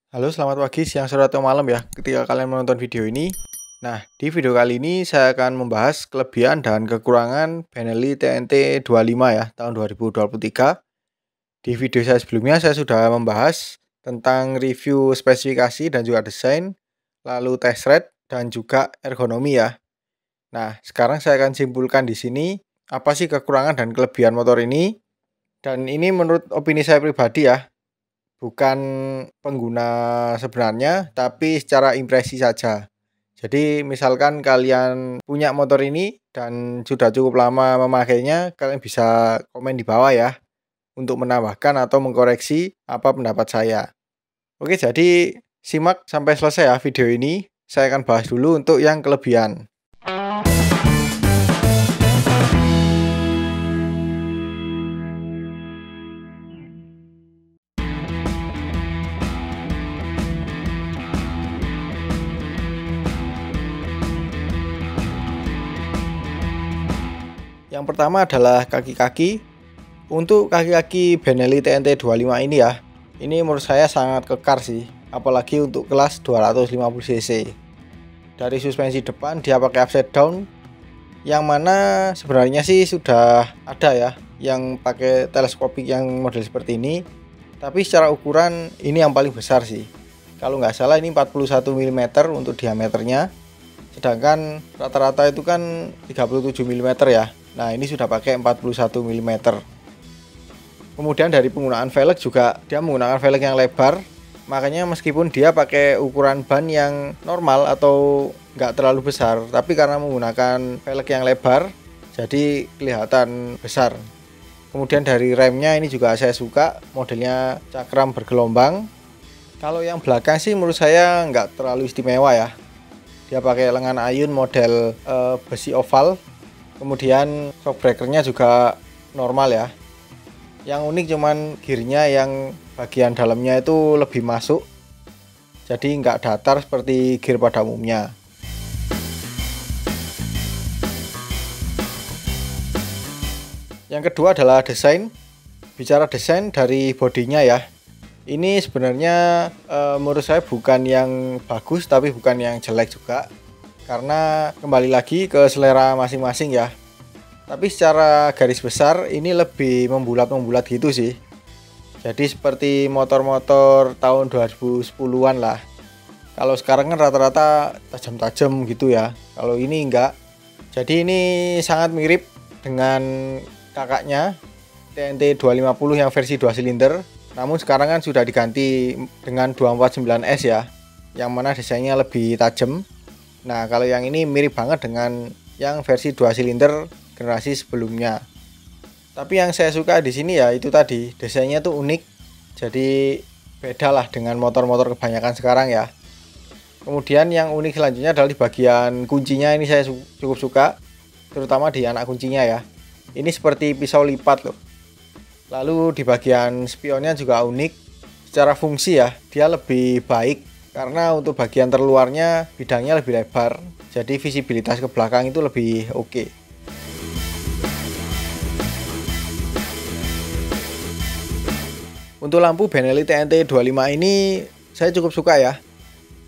Halo, selamat pagi, siang, sore, atau malam ya ketika kalian menonton video ini. Nah, di video kali ini saya akan membahas kelebihan dan kekurangan Benelli TNT 25 ya, tahun 2023. Di video saya sebelumnya saya sudah membahas tentang review spesifikasi dan juga desain, lalu test ride dan juga ergonomi ya. Nah, sekarang saya akan simpulkan di sini apa sih kekurangan dan kelebihan motor ini. Dan ini menurut opini saya pribadi ya, bukan pengguna sebenarnya, tapi secara impresi saja. Jadi misalkan kalian punya motor ini dan sudah cukup lama memakainya, kalian bisa komen di bawah ya, untuk menambahkan atau mengkoreksi apa pendapat saya. Oke, jadi simak sampai selesai ya video ini. Saya akan bahas dulu untuk yang kelebihan. Yang pertama adalah kaki-kaki. Untuk kaki-kaki Benelli TNT 25 ini ya, ini menurut saya sangat kekar sih, apalagi untuk kelas 250 cc. Dari suspensi depan dia pakai upside down, yang mana sebenarnya sih sudah ada ya yang pakai teleskopik yang model seperti ini, tapi secara ukuran ini yang paling besar sih. Kalau nggak salah ini 41 mm untuk diameternya, sedangkan rata-rata itu kan 37 mm ya. Nah, ini sudah pakai 41 mm. Kemudian dari penggunaan velg juga dia menggunakan velg yang lebar, makanya meskipun dia pakai ukuran ban yang normal atau nggak terlalu besar, tapi karena menggunakan velg yang lebar jadi kelihatan besar. Kemudian dari remnya ini juga saya suka, modelnya cakram bergelombang. Kalau yang belakang sih menurut saya nggak terlalu istimewa ya, dia pakai lengan ayun model besi oval. Kemudian shock breakernya juga normal ya. Yang unik cuman gearnya yang bagian dalamnya itu lebih masuk, jadi nggak datar seperti gear pada umumnya. Yang kedua adalah desain. Bicara desain dari bodinya ya, ini sebenarnya menurut saya bukan yang bagus tapi bukan yang jelek juga, karena kembali lagi ke selera masing-masing ya. Tapi secara garis besar ini lebih membulat-membulat gitu sih. Jadi seperti motor-motor tahun 2010-an lah. Kalau sekarang kan rata-rata tajam-tajam gitu ya. Kalau ini enggak. Jadi ini sangat mirip dengan kakaknya TNT 250 yang versi 2 silinder. Namun sekarang kan sudah diganti dengan 249S ya, yang mana desainnya lebih tajam. Nah, kalau yang ini mirip banget dengan yang versi 2 silinder generasi sebelumnya. Tapi yang saya suka di sini ya itu tadi, desainnya tuh unik. Jadi beda lah dengan motor-motor kebanyakan sekarang ya. Kemudian yang unik selanjutnya adalah di bagian kuncinya, ini saya cukup suka, terutama di anak kuncinya ya. Ini seperti pisau lipat loh. Lalu di bagian spionnya juga unik. Secara fungsi ya, dia lebih baik karena untuk bagian terluarnya bidangnya lebih lebar. Jadi visibilitas ke belakang itu lebih oke. Untuk lampu Benelli TNT 25 ini saya cukup suka ya,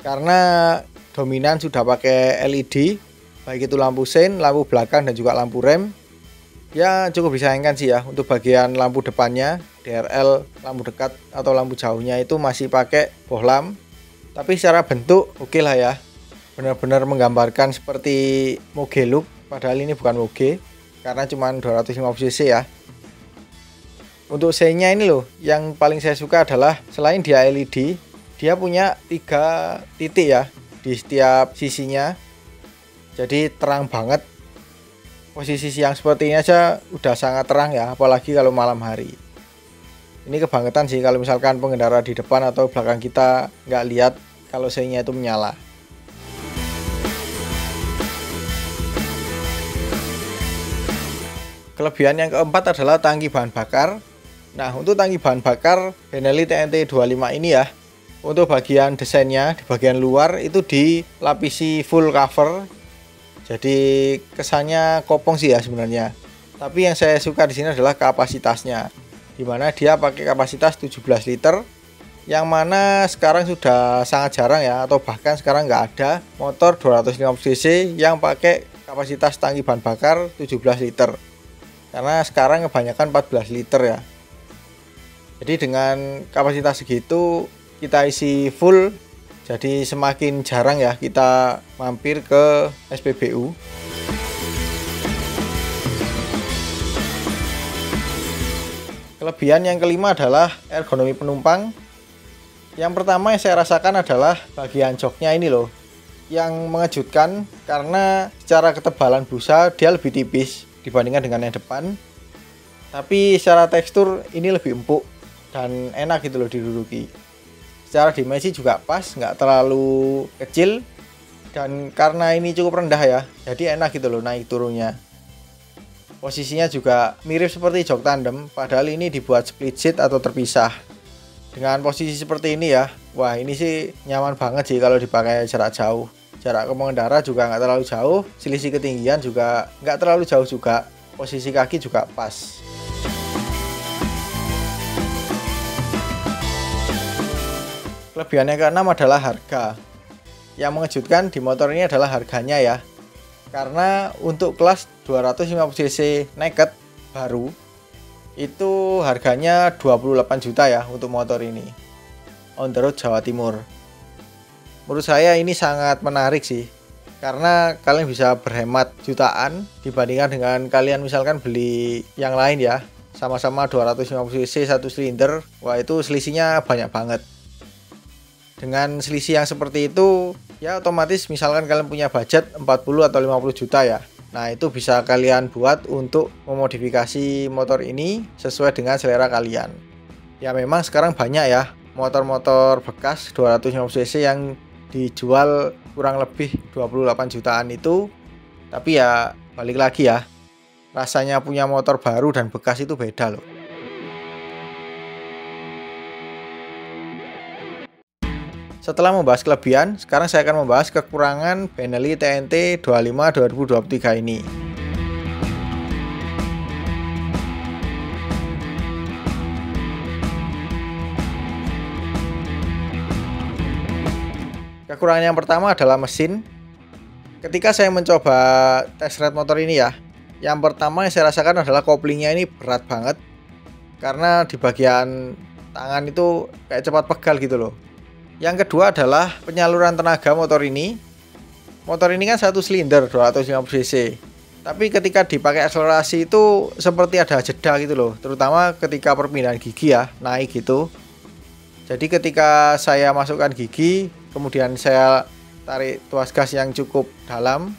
karena dominan sudah pakai LED, baik itu lampu sein, lampu belakang dan juga lampu rem. Ya cukup disayangkan sih ya, untuk bagian lampu depannya DRL, lampu dekat atau lampu jauhnya itu masih pakai bohlam. Tapi secara bentuk oke lah ya, benar-benar menggambarkan seperti moge look, padahal ini bukan moge karena cuma 250 cc ya. Untuk seinnya ini loh, yang paling saya suka adalah selain dia LED, dia punya 3 titik ya di setiap sisinya. Jadi terang banget. Posisi siang seperti ini aja udah sangat terang ya, apalagi kalau malam hari. Ini kebangetan sih kalau misalkan pengendara di depan atau belakang kita nggak lihat kalau seinnya itu menyala. Kelebihan yang keempat adalah tangki bahan bakar. Nah, untuk tangki bahan bakar Benelli TNT 25 ini ya, untuk bagian desainnya di bagian luar itu dilapisi full cover. Jadi kesannya kopong sih ya sebenarnya. Tapi yang saya suka di sini adalah kapasitasnya, di mana dia pakai kapasitas 17 liter yang mana sekarang sudah sangat jarang ya, atau bahkan sekarang nggak ada motor 250 cc yang pakai kapasitas tangki bahan bakar 17 liter, karena sekarang kebanyakan 14 liter ya. Jadi dengan kapasitas segitu kita isi full, jadi semakin jarang ya kita mampir ke SPBU. Kelebihan yang kelima adalah ergonomi penumpang. Yang pertama yang saya rasakan adalah bagian joknya ini loh, yang mengejutkan karena secara ketebalan busa dia lebih tipis dibandingkan dengan yang depan. Tapi secara tekstur ini lebih empuk dan enak gitu loh diduduki. Secara dimensi juga pas, nggak terlalu kecil, dan karena ini cukup rendah ya, jadi enak gitu loh naik turunnya. Posisinya juga mirip seperti jok tandem, padahal ini dibuat split seat atau terpisah. Dengan posisi seperti ini ya, wah ini sih nyaman banget sih kalau dipakai jarak jauh. Jarak ke pengendara juga nggak terlalu jauh, selisih ketinggian juga nggak terlalu jauh juga, posisi kaki juga pas. Kelebihan yang keenam adalah harga. Yang mengejutkan di motor ini adalah harganya ya, karena untuk kelas 250cc naked baru itu harganya 28 juta ya untuk motor ini on the road Jawa Timur. Menurut saya ini sangat menarik sih, karena kalian bisa berhemat jutaan dibandingkan dengan kalian misalkan beli yang lain ya, sama-sama 250cc satu silinder. Wah itu selisihnya banyak banget. Dengan selisih yang seperti itu ya otomatis misalkan kalian punya budget 40 atau 50 juta ya, nah itu bisa kalian buat untuk memodifikasi motor ini sesuai dengan selera kalian. Ya memang sekarang banyak ya motor-motor bekas 250cc yang dijual kurang lebih 28 jutaan itu. Tapi ya balik lagi ya, rasanya punya motor baru dan bekas itu beda loh. Setelah membahas kelebihan, sekarang saya akan membahas kekurangan Benelli TNT 25 2023 ini. Kekurangan yang pertama adalah mesin. Ketika saya mencoba test ride motor ini ya, yang pertama yang saya rasakan adalah koplingnya ini berat banget, karena di bagian tangan itu kayak cepat pegal gitu loh. Yang kedua adalah penyaluran tenaga motor ini. Motor ini kan satu silinder 250cc. Tapi ketika dipakai akselerasi itu seperti ada jeda gitu loh, terutama ketika perpindahan gigi ya, naik gitu. Jadi ketika saya masukkan gigi, kemudian saya tarik tuas gas yang cukup dalam,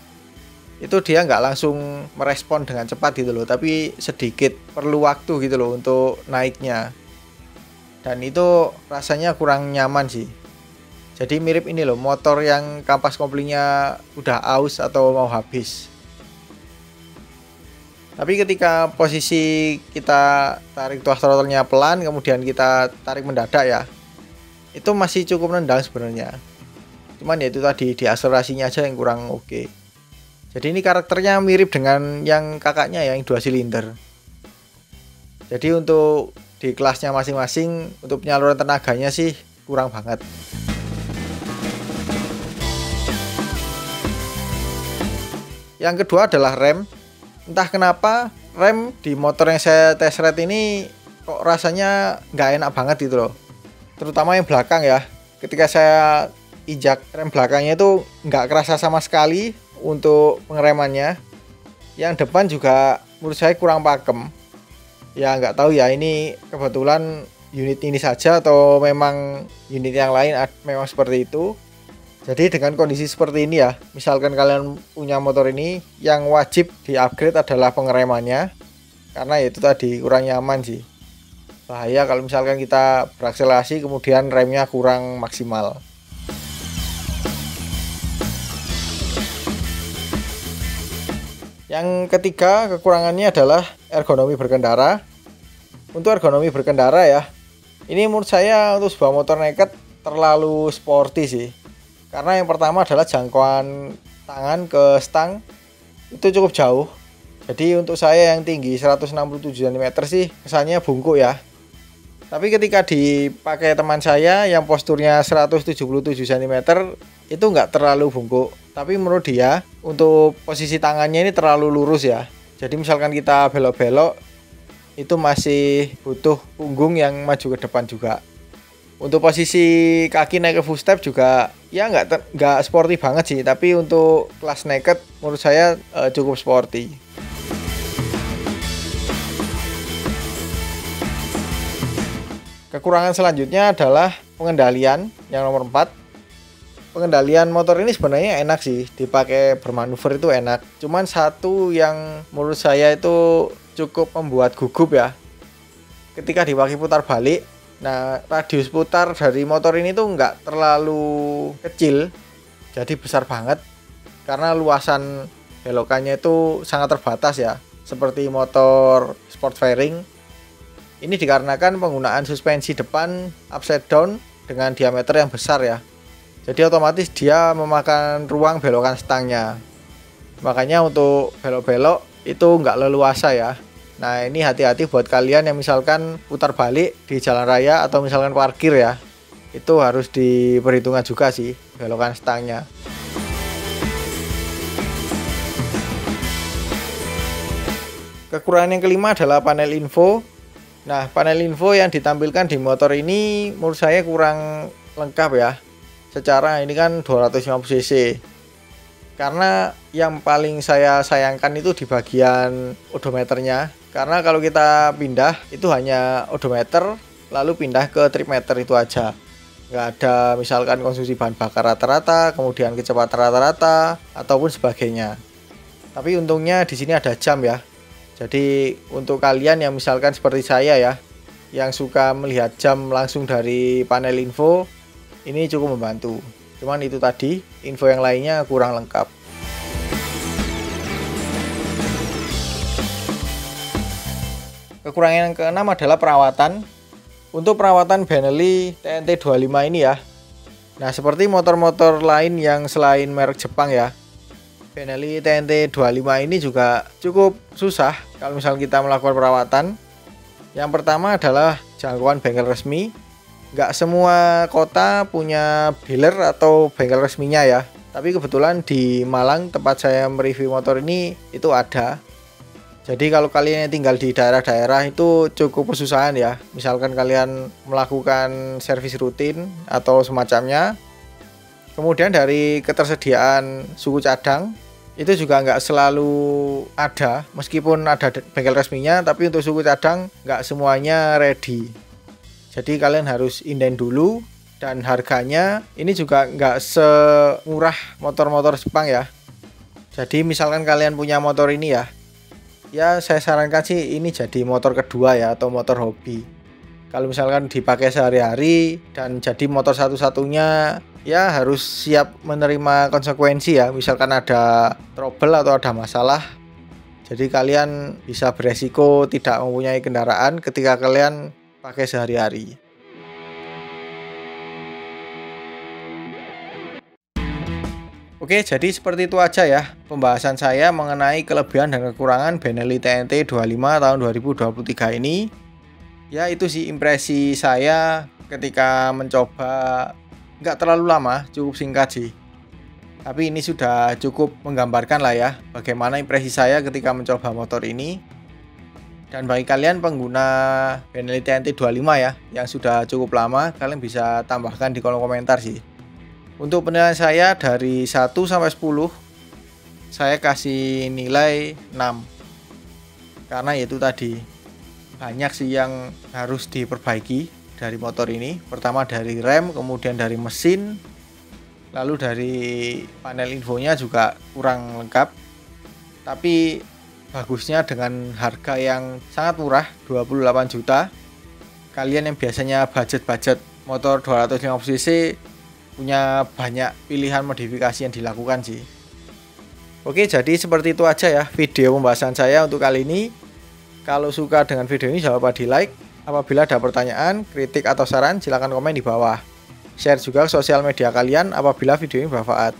itu dia nggak langsung merespon dengan cepat gitu loh, tapi sedikit perlu waktu gitu loh untuk naiknya. Dan itu rasanya kurang nyaman sih. Jadi mirip ini loh, motor yang kampas koplingnya udah aus atau mau habis. Tapi ketika posisi kita tarik tuas throttle-nya pelan, kemudian kita tarik mendadak ya, itu masih cukup nendang sebenarnya. Cuman ya itu tadi, di akselerasinya aja yang kurang oke. Jadi ini karakternya mirip dengan yang kakaknya yang 2 silinder. Jadi untuk di kelasnya masing-masing, untuk penyaluran tenaganya sih kurang banget. Yang kedua adalah rem. Entah kenapa rem di motor yang saya test ride ini kok rasanya nggak enak banget gitu loh. Terutama yang belakang ya. Ketika saya injak rem belakangnya itu nggak kerasa sama sekali untuk pengeremannya. Yang depan juga menurut saya kurang pakem. Ya nggak tahu ya, ini kebetulan unit ini saja atau memang unit yang lain memang seperti itu. Jadi dengan kondisi seperti ini ya, misalkan kalian punya motor ini, yang wajib di-upgrade adalah pengeremannya, karena itu tadi kurang nyaman sih. Bahaya kalau misalkan kita berakselerasi kemudian remnya kurang maksimal. Yang ketiga kekurangannya adalah ergonomi berkendara. Untuk ergonomi berkendara ya, ini menurut saya untuk sebuah motor naked terlalu sporty sih. Karena yang pertama adalah jangkauan tangan ke stang itu cukup jauh. Jadi untuk saya yang tinggi 167 cm sih kesannya bungkuk ya. Tapi ketika dipakai teman saya yang posturnya 177 cm itu nggak terlalu bungkuk. Tapi menurut dia untuk posisi tangannya ini terlalu lurus ya. Jadi misalkan kita belok-belok itu masih butuh punggung yang maju ke depan juga. Untuk posisi kaki naik ke full step juga ya nggak sporty banget sih. Tapi untuk kelas naked menurut saya cukup sporty. Kekurangan selanjutnya adalah pengendalian yang nomor 4. Pengendalian motor ini sebenarnya enak sih, dipakai bermanuver itu enak. Cuman satu yang menurut saya itu cukup membuat gugup ya. Ketika dipakai putar balik, nah radius putar dari motor ini tuh nggak terlalu kecil, jadi besar banget. Karena luasan belokannya itu sangat terbatas ya, seperti motor sport fairing. Ini dikarenakan penggunaan suspensi depan upside down dengan diameter yang besar ya. Jadi otomatis dia memakan ruang belokan stangnya. Makanya untuk belok-belok itu nggak leluasa ya. Nah ini hati-hati buat kalian yang misalkan putar balik di jalan raya atau misalkan parkir ya. Itu harus diperhitungkan juga sih belokan stangnya. Kekurangan yang kelima adalah panel info. Nah, panel info yang ditampilkan di motor ini menurut saya kurang lengkap ya. Secara ini kan 250 cc. Karena yang paling saya sayangkan itu di bagian odometernya. Karena kalau kita pindah itu hanya odometer, lalu pindah ke trip meter itu aja. Nggak ada misalkan konsumsi bahan bakar rata-rata, kemudian kecepatan rata-rata, ataupun sebagainya. Tapi untungnya di sini ada jam ya. Jadi untuk kalian yang misalkan seperti saya ya, yang suka melihat jam langsung dari panel info, ini cukup membantu. Cuman itu tadi, info yang lainnya kurang lengkap. Kekurangan yang keenam adalah perawatan. Untuk perawatan Benelli TNT 25 ini ya. Nah, seperti motor-motor lain yang selain merek Jepang ya, Benelli TNT 25 ini juga cukup susah kalau misalnya kita melakukan perawatan. Yang pertama adalah jangkauan bengkel resmi. Nggak semua kota punya dealer atau bengkel resminya ya. Tapi kebetulan di Malang tempat saya mereview motor ini itu ada. Jadi kalau kalian yang tinggal di daerah-daerah itu cukup kesusahan ya. Misalkan kalian melakukan servis rutin atau semacamnya. Kemudian dari ketersediaan suku cadang itu juga nggak selalu ada, meskipun ada bengkel resminya, tapi untuk suku cadang nggak semuanya ready. Jadi kalian harus inden dulu, dan harganya ini juga nggak semurah motor-motor Jepang ya. Jadi misalkan kalian punya motor ini ya saya sarankan sih ini jadi motor kedua ya, atau motor hobi. Kalau misalkan dipakai sehari-hari dan jadi motor satu-satunya, ya harus siap menerima konsekuensi ya. Misalkan ada trouble atau ada masalah, jadi kalian bisa beresiko tidak mempunyai kendaraan ketika kalian pakai sehari-hari. Oke, jadi seperti itu aja ya pembahasan saya mengenai kelebihan dan kekurangan Benelli TNT 25 tahun 2023 ini. Ya itu sih impresi saya ketika mencoba. Nggak terlalu lama, cukup singkat sih. Tapi ini sudah cukup menggambarkan lah ya bagaimana impresi saya ketika mencoba motor ini. Dan bagi kalian pengguna Benelli TNT 25 ya yang sudah cukup lama, kalian bisa tambahkan di kolom komentar sih. Untuk penilaian saya dari 1 sampai 10, saya kasih nilai 6. Karena itu tadi banyak sih yang harus diperbaiki dari motor ini. Pertama dari rem, kemudian dari mesin, lalu dari panel infonya juga kurang lengkap. Tapi bagusnya dengan harga yang sangat murah, 28 juta. Kalian yang biasanya budget motor 250 cc punya banyak pilihan modifikasi yang dilakukan sih. Oke, jadi seperti itu aja ya video pembahasan saya untuk kali ini. Kalau suka dengan video ini jangan lupa di like. Apabila ada pertanyaan, kritik atau saran silahkan komen di bawah. Share juga ke sosial media kalian apabila video ini bermanfaat.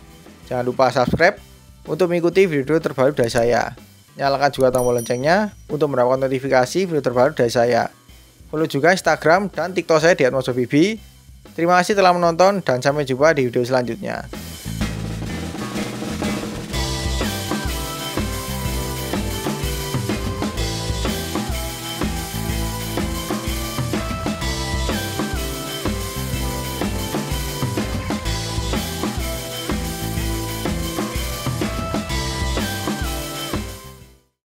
Jangan lupa subscribe untuk mengikuti video terbaru dari saya. Nyalakan juga tombol loncengnya untuk mendapatkan notifikasi video terbaru dari saya. Follow juga Instagram dan TikTok saya di @mojobibi. Terima kasih telah menonton dan sampai jumpa di video selanjutnya.